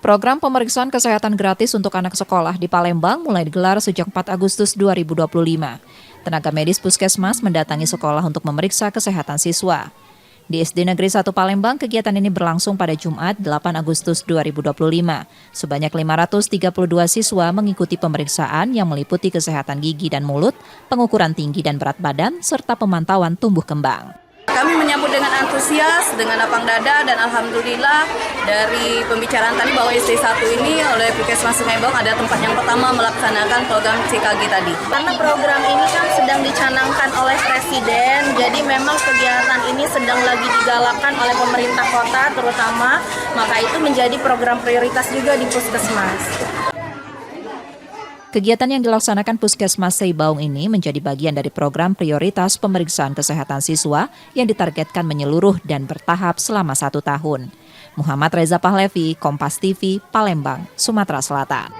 Program pemeriksaan kesehatan gratis untuk anak sekolah di Palembang mulai digelar sejak 4 Agustus 2025. Tenaga medis puskesmas mendatangi sekolah untuk memeriksa kesehatan siswa. Di SD Negeri 1 Palembang, kegiatan ini berlangsung pada Jumat 8 Agustus 2025. Sebanyak 532 siswa mengikuti pemeriksaan yang meliputi kesehatan gigi dan mulut, pengukuran tinggi dan berat badan, serta pemantauan tumbuh kembang. Kami menyambut dengan antusias, dengan lapang dada, dan alhamdulillah dari pembicaraan tadi bahwa SD 1 ini oleh Puskesmas Sungai Bawang ada tempat yang pertama melaksanakan program CKG tadi. Karena program ini kan sedang dicanangkan oleh Presiden, jadi memang kegiatan ini sedang lagi digalakkan oleh pemerintah kota terutama, maka itu menjadi program prioritas juga di Puskesmas. Kegiatan yang dilaksanakan Puskesmas Seibaung ini menjadi bagian dari program prioritas pemeriksaan kesehatan siswa yang ditargetkan menyeluruh dan bertahap selama 1 tahun. Muhammad Reza Pahlevi, Kompas TV, Palembang, Sumatera Selatan.